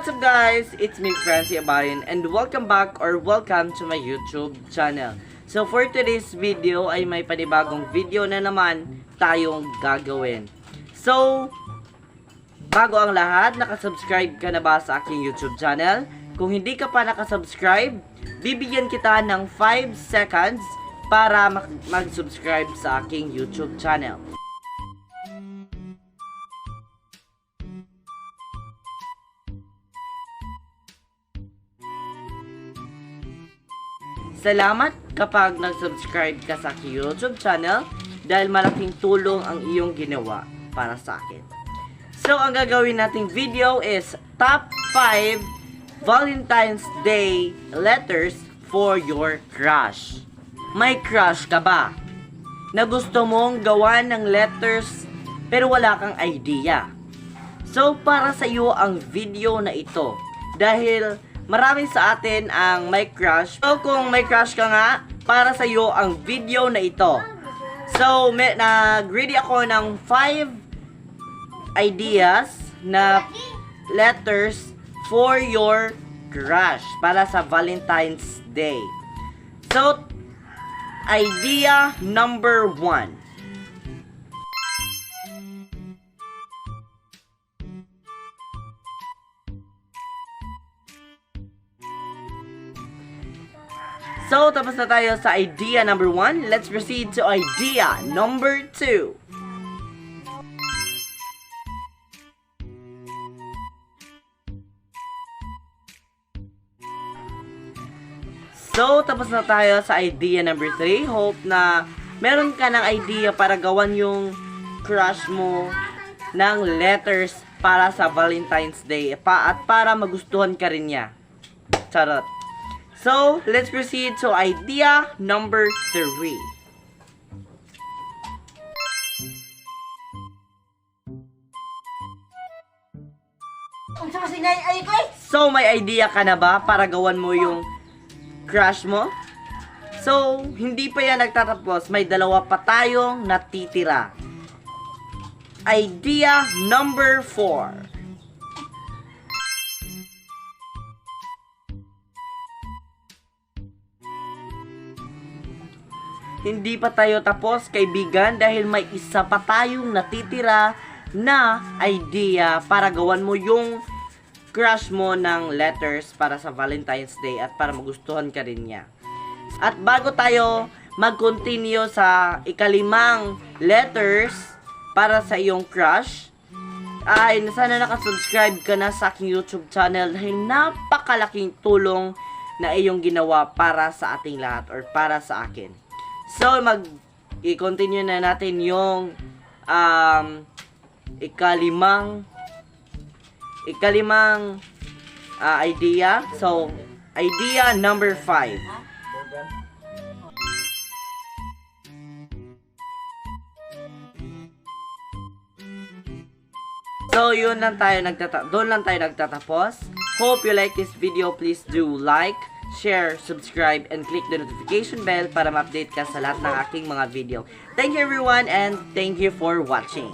what's up guys? It's me, Francy Abayon, and welcome back or welcome to my YouTube channel. So for today's video ay may panibagong video na naman tayong gagawin. So, bago ang lahat, nakasubscribe ka na ba sa aking YouTube channel? Kung hindi ka pa nakasubscribe, bibigyan kita ng 5 seconds para mag-subscribe sa aking YouTube channel. Salamat kapag nag-subscribe ka sa aking YouTube channel dahil malaking tulong ang iyong ginawa para sa akin. So, ang gagawin nating video is top 5 Valentine's Day letters for your crush. May crush ka ba na gusto mong gawan ng letters pero wala kang idea? So, para sa iyo ang video na ito dahil marami sa atin ang may crush. So, kung may crush ka nga, para sa iyo ang video na ito. So, nag-ready ako ng 5 ideas na letters for your crush para sa Valentine's Day. So, idea number 1. So, tapos na tayo sa idea number 1. Let's proceed to idea number 2. So, tapos na tayo sa idea number 3. Hope na meron ka ng idea para gawan yung crush mo ng letters para sa Valentine's Day. At para magustuhan ka rin niya. Charot. So, let's proceed to idea number 3. So, may idea ka na ba para gawan mo yung crush mo? So, hindi pa yan nagtatapos. May dalawa pa tayong natitira. Idea number 4. Hindi pa tayo tapos, kaibigan, dahil may isa pa tayong natitira na idea para gawan mo yung crush mo ng letters para sa Valentine's Day at para magustuhan ka rin niya. At bago tayo mag-continue sa ikalimang letters para sa iyong crush, ay sana nakasubscribe ka na sa aking YouTube channel dahil napakalaking tulong na iyong ginawa para sa ating lahat or para sa akin. So, i-continue na natin yung ikalimang idea. So, idea number 5. So, doon lang tayo nagtatapos. Hope you like this video. Please do like, share, subscribe, and click the notification bell para ma-update ka sa lahat ng aking mga video. Thank you everyone and thank you for watching.